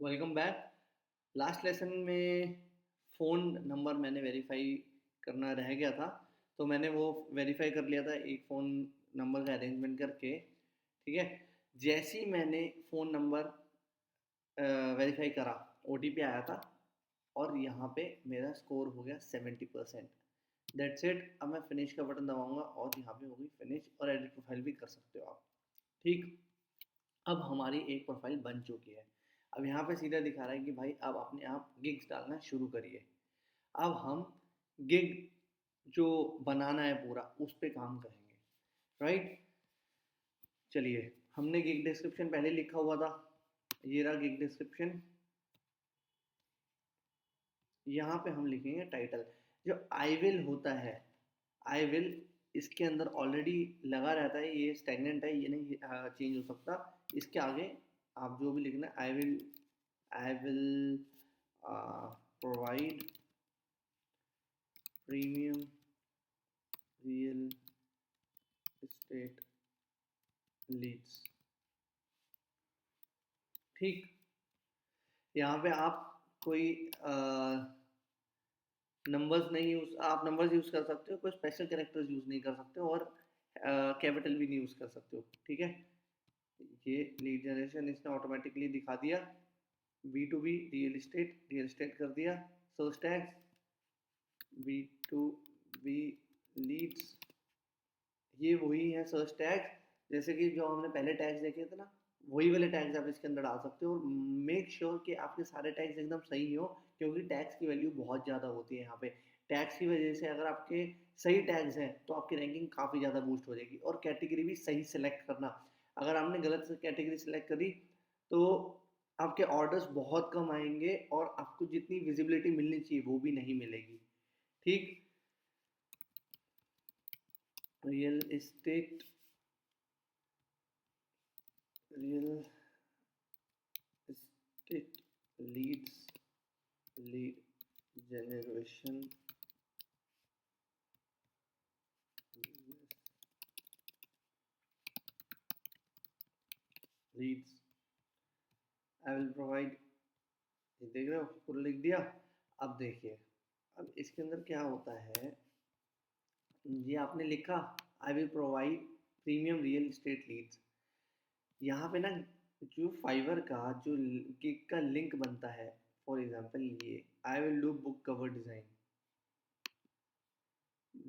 Welcome back. Last lesson में phone number मैंने verify करना रह गया था, तो मैंने वो वेरीफाई कर लिया था एक फ़ोन नंबर का अरेंजमेंट करके। ठीक है। जैसे ही मैंने फ़ोन नंबर वेरीफाई करा, ओटीपी आया था और यहाँ पे मेरा स्कोर हो गया 70%। That's it. अब मैं फिनिश का बटन दबाऊंगा और यहाँ पे होगी फिनिश, और एडिट प्रोफाइल भी कर सकते हो आप। ठीक। अब हमारी एक प्रोफाइल बन चुकी है। अब यहाँ पे सीधा दिखा रहा है कि भाई अब अपने आप गिग्स डालना शुरू करिए। अब हम गिग जो बनाना है पूरा उस पे काम करेंगे। राइट। चलिए, हमने गिग डिस्क्रिप्शन पहले लिखा हुआ था। ये रहा गिग डिस्क्रिप्शन। यहाँ पे हम लिखेंगे टाइटल। जो आई विल होता है, आई विल इसके अंदर ऑलरेडी लगा रहता है, ये स्टेगनेंट है, ये नहीं चेंज हो सकता। इसके आगे आप जो भी लिखना है, I will provide premium real estate leads. ठीक। यहाँ पे आप कोई नंबर्स नहीं यूज, आप नंबर्स यूज कर सकते हो, कोई स्पेशल कैरेक्टर्स यूज नहीं कर सकते हो, और कैपिटल भी नहीं यूज कर सकते हो। ठीक है। ये लीड जनरेशन इसने ऑटोमेटिकली दिखा दिया। B2B रियल एस्टेट कर दिया। सर्च टैग्स B2B लीड्स, ये वही है सर्च टैग्स। जैसे कि जो हमने पहले टैग्स देखे थे ना, वही वाले टैग्स आप इसके अंदर डाल सकते हो। और मेक श्योर कि आपके सारे टैग्स एकदम सही हो, क्योंकि टैग्स की वैल्यू बहुत ज़्यादा होती है यहाँ पे। टैग्स की वजह से अगर आपके सही टैग्स हैं तो आपकी रैंकिंग काफ़ी ज़्यादा बूस्ट हो जाएगी। और कैटेगरी भी सही सेलेक्ट करना। अगर आपने गलत कैटेगरी सेलेक्ट करी तो आपके ऑर्डर्स बहुत कम आएंगे और आपको जितनी विजिबिलिटी मिलनी चाहिए वो भी नहीं मिलेगी। ठीक। Real estate real estate leads, lead generation leads, I will provide. ये देख रहे हो, पूरा लिख दिया। अब देखिए, अब इसके अंदर क्या होता है, ये आपने लिखा I will provide premium real estate leads. यहाँ पे ना जो फाइवर का जो गिग का लिंक बनता है, फॉर एग्जांपल ये I will do book cover design,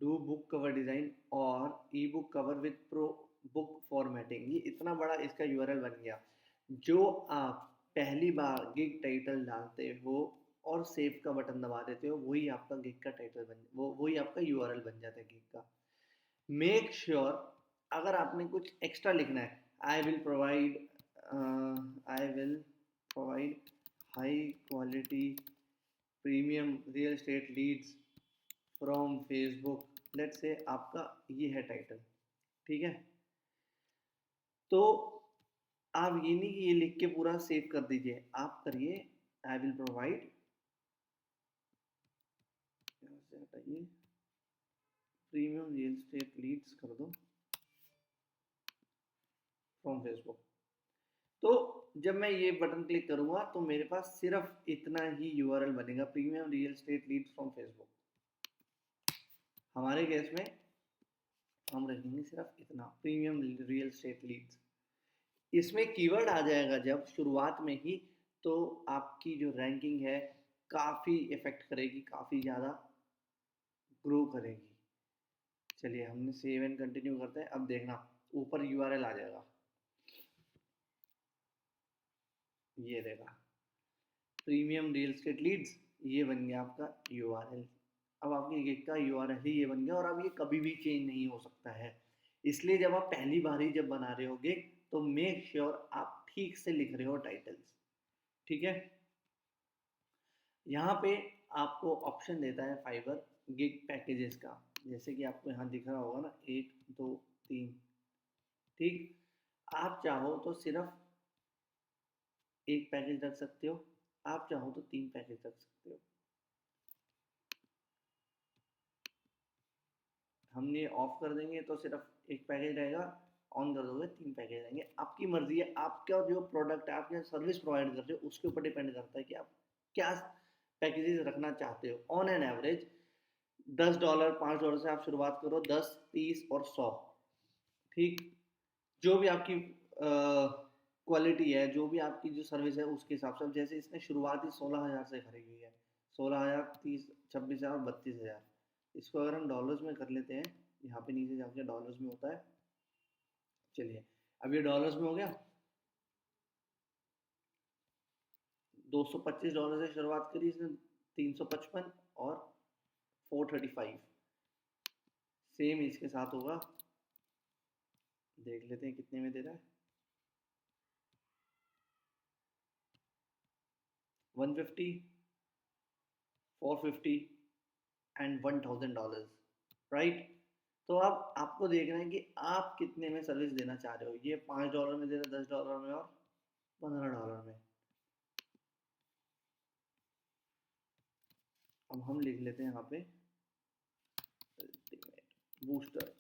do book cover design और e book cover with pro book formatting, ये इतना बड़ा इसका यूआरएल बन गया। जो आप पहली बार गिग टाइटल डालते हो और सेव का बटन दबा देते हो, वही आपका गिग का टाइटल बन, वो वही आपका यूआरएल बन जाता है गिग का। मेक श्योर अगर आपने कुछ एक्स्ट्रा लिखना है, I will provide I will provide high quality premium real estate leads from Facebook, let's say आपका ये है टाइटल। ठीक है। तो आप ये नहीं कि ये लिख के पूरा सेव कर दीजिए, आप करिए आई विल प्रोवाइड, यहाँ से हटाइए, प्रीमियम रियल एस्टेट लीड्स कर दो फ्रॉम फेसबुक। तो जब मैं ये बटन क्लिक करूंगा तो मेरे पास सिर्फ इतना ही यूआरएल बनेगा, premium real estate leads from Facebook. हमारे केस में हम रखेंगे सिर्फ इतना, प्रीमियम रियल एस्टेट लीड्स। इसमें कीवर्ड आ जाएगा जब शुरुआत में ही, तो आपकी जो रैंकिंग है काफ़ी इफेक्ट करेगी, काफ़ी ज़्यादा ग्रो करेगी। चलिए, हमने सेव एंड कंटिन्यू करते हैं। अब देखना ऊपर यूआरएल आ जाएगा, ये देगा प्रीमियम रियल एस्टेट लीड्स, ये बन गया आपका यूआरएल। अब आपके गिग का यूआरएल ही ये बन गया, और अब ये कभी भी चेंज नहीं हो सकता है। इसलिए जब आप पहली बार ही जब बना रहे हो गिग, तो मेक श्योर आप ठीक से लिख रहे हो टाइटल्स। ठीक है। यहाँ पे आपको ऑप्शन देता है फाइबर गिग पैकेजेस का, जैसे कि आपको यहाँ दिख रहा होगा ना, 1 2 3। ठीक। आप चाहो तो सिर्फ एक पैकेज रख सकते हो, आप चाहो तो 3 पैकेज रख सकते हो। हम ये ऑफ कर देंगे तो सिर्फ एक पैकेज रहेगा, ऑन कर दोगे 3 पैकेज आएंगे। आपकी मर्जी है, आपका जो प्रोडक्ट है, आप क्या सर्विस प्रोवाइड कर रहे हो उसके ऊपर डिपेंड करता है कि आप क्या पैकेजेस रखना चाहते हो। ऑन एन एवरेज $10 $5 से आप शुरुआत करो, 10 30 और 100, ठीक। जो भी आपकी क्वालिटी है, जो भी आपकी जो सर्विस है उसके हिसाब से। अब जैसे इसने शुरुआत ही 16,000 से करी हुई है, 16,000 30 26,000 और 32,000। इसको अगर हम डॉलर्स में कर लेते हैं, यहाँ पे नीचे जाके डॉलर्स में होता है, चलिए अब ये डॉलर्स में हो गया। $225 से शुरुआत करी इसने, 355 और 435। सेम इसके साथ होगा, देख लेते हैं कितने में दे रहा है। 150 450 एंड $1,000, राइट। तो अब आपको देखना है कि आप कितने में सर्विस देना चाह रहे हो। ये $5 में दे रहा है, $10 में और $15 में। अब हम लिख लेते हैं यहाँ पे बूस्टर,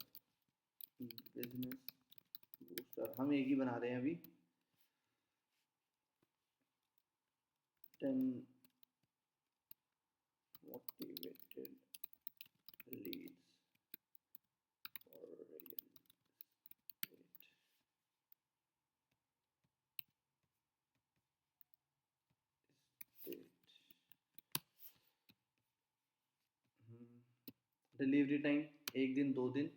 बिजनेस बूस्टर। हम एक ही बना रहे हैं अभी, 10 motivated leads for real estate. Delivery time 1 दिन 2 दिन।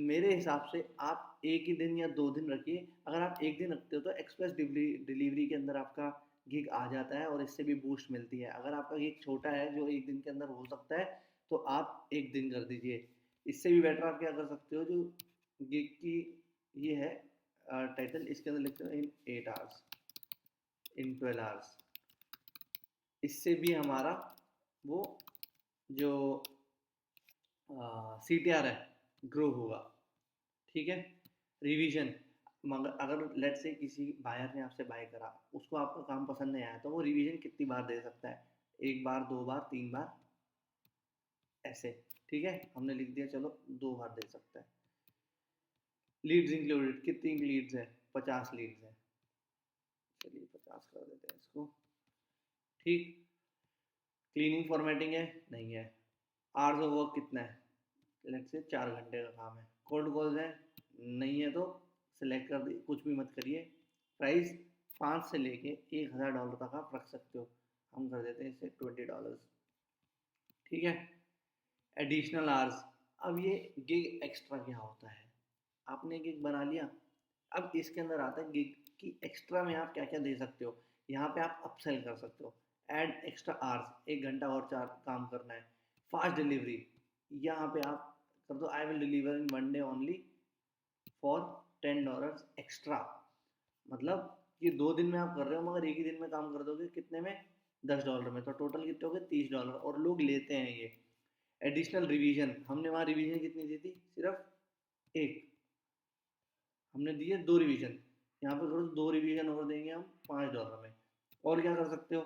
मेरे हिसाब से आप 1 ही दिन या 2 दिन रखिए। अगर आप 1 दिन रखते हो तो एक्सप्रेस डिलीवरी के अंदर आपका गिग आ जाता है और इससे भी बूस्ट मिलती है। अगर आपका गिग छोटा है जो 1 दिन के अंदर हो सकता है, तो आप 1 दिन कर दीजिए। इससे भी बेटर आप क्या कर सकते हो, जो गिग की ये है टाइटल, इसके अंदर लिखते हो इन 8 आवर्स, इन 12 आवर्स। इससे भी हमारा वो जो CTR है ग्रो होगा, ठीक है। रिवीजन, मगर अगर लेट से किसी बायर ने आपसे बाय करा, उसको आपका काम पसंद नहीं आया, तो वो रिवीजन कितनी बार दे सकता है, 1 बार 2 बार 3 बार ऐसे, ठीक है। हमने लिख दिया, चलो 2 बार दे सकता है। लीड्स इंक्लूडेड, कितनी लीड्स है, 50 लीड्स है, चलिए 50 कर देते हैं इसको, ठीक। क्लीनिंग फॉर्मेटिंग है, नहीं है। आवर्स ऑफ वर्क कितना है, लेट से 4 घंटे का काम है। कोल्ड कॉल्स है, नहीं है तो सिलेक्ट कर दी, कुछ भी मत करिए। प्राइस 5 से लेके $1,000 तक आप रख सकते हो। हम कर देते हैं इसे $20, ठीक है। एडिशनल आवर्स, अब ये गिग एक्स्ट्रा क्या होता है। आपने गिग बना लिया, अब इसके अंदर आता है गिग की एक्स्ट्रा में आप क्या क्या दे सकते हो। यहाँ पे आप अपसेल कर सकते हो, ऐड एक्स्ट्रा आवर्स, 1 घंटा और 4 काम करना है। फास्ट डिलीवरी, यहाँ पे आप कर दो, I will deliver in 1 day only for $10 extra. मतलब ये 2 दिन में आप कर रहे हो, मगर एक ही दिन में काम कर दोगे, कितने में, $10 में, तो टोटल कितने हो गए, $30, और लोग लेते हैं ये। एडिशनल रिवीजन, हमने वहाँ रिवीजन कितनी दी थी, सिर्फ एक, हमने दिए 2 रिवीजन। यहाँ पे करो 2 रिवीजन और देंगे हम $5 में। और क्या कर सकते हो,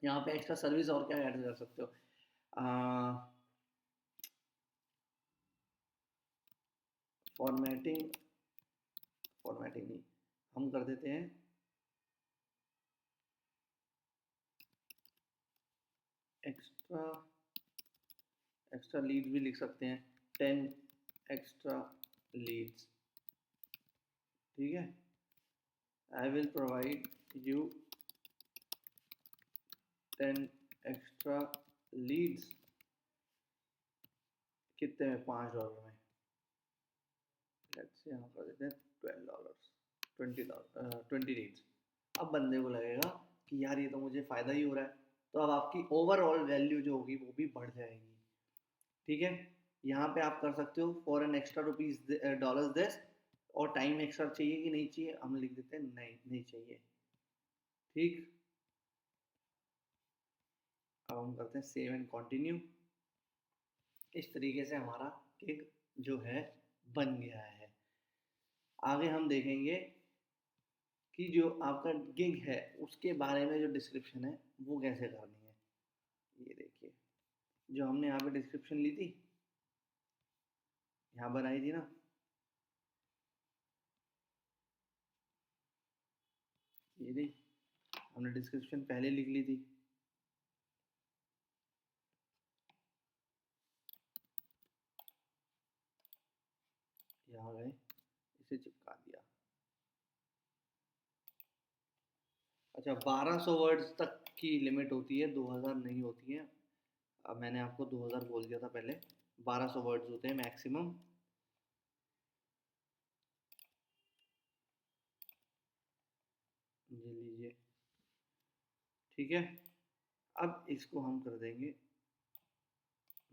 यहाँ पे एक्स्ट्रा सर्विस और क्या ऐड कर सकते हो, फॉर्मेटिंग, फॉर्मेटिंग नहीं, हम कर देते हैं एक्स्ट्रा, एक्स्ट्रा लीड भी लिख सकते हैं, 10 एक्स्ट्रा लीड्स, ठीक है। I will provide you 10 extra leads, कितने में, $5 में। लेट्स से यहाँ कर देते हैं $12, 20 लीड्स। अब बंदे को लगेगा कि यार ये तो मुझे फ़ायदा ही हो रहा है, तो अब आपकी ओवरऑल वैल्यू जो होगी वो भी बढ़ जाएगी, ठीक है। यहाँ पे आप कर सकते हो for an extra $dollars this, और टाइम एक्स्ट्रा चाहिए कि नहीं चाहिए, हम लिख देते हैं नहीं, नहीं चाहिए, ठीक। अब हम करते हैं सेव एंड कंटिन्यू। इस तरीके से हमारा गिग जो है बन गया है। आगे हम देखेंगे कि जो आपका गिग है उसके बारे में जो डिस्क्रिप्शन है वो कैसे करनी है। ये देखिए, जो हमने यहाँ पे डिस्क्रिप्शन ली थी, यहाँ पर आई थी ना, ये नहीं, हमने डिस्क्रिप्शन पहले लिख ली थी। यहाँ गए, इसे चिपका दिया। अच्छा, 1200 वर्ड्स तक की लिमिट होती है, 2000 नहीं होती है। अब मैंने आपको 2000 बोल दिया था पहले, 1200 वर्ड्स होते हैं मैक्सिमम। ये लीजिए, ठीक है। अब इसको हम कर देंगे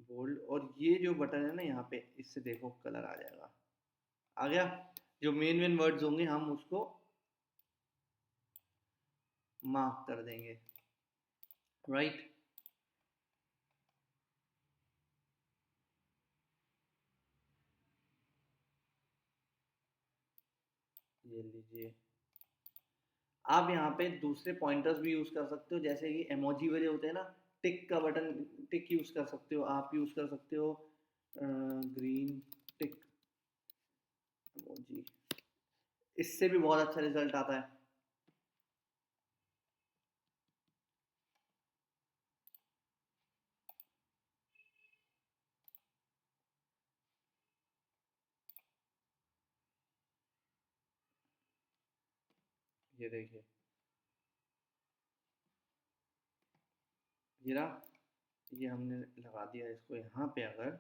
बोल्ड, और ये जो बटन है ना यहाँ पे, इससे देखो कलर आ जाएगा। आ गया। जो मेन मेन वर्ड्स होंगे हम उसको मार्क कर देंगे, राइट। ये लीजिए। आप यहाँ पे दूसरे पॉइंटर्स भी यूज कर सकते हो, जैसे कि इमोजी वाले होते हैं ना, टिक का बटन, टिक यूज कर सकते हो, आप यूज कर सकते हो ग्रीन टिक इमोजी, इससे भी बहुत अच्छा रिजल्ट आता है। ये देखिए, ये रहा, ये हमने लगा दिया इसको यहाँ पे। अगर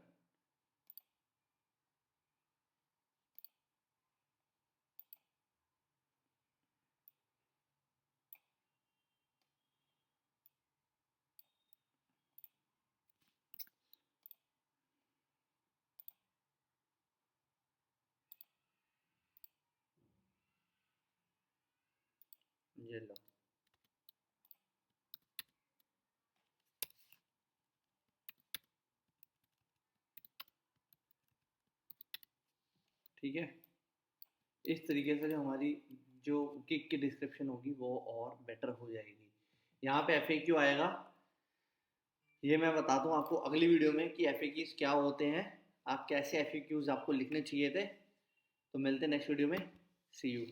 ये लो, ठीक है। इस तरीके से जो हमारी जो किक की डिस्क्रिप्शन होगी वो और बेटर हो जाएगी। यहाँ पे एफएक्यू आएगा, ये मैं बताता हूँ आपको अगली वीडियो में कि एफएक्यूज क्या होते हैं, आप कैसे एफएक्यूज आपको लिखने चाहिए थे। तो मिलते हैं नेक्स्ट वीडियो में, सी यू।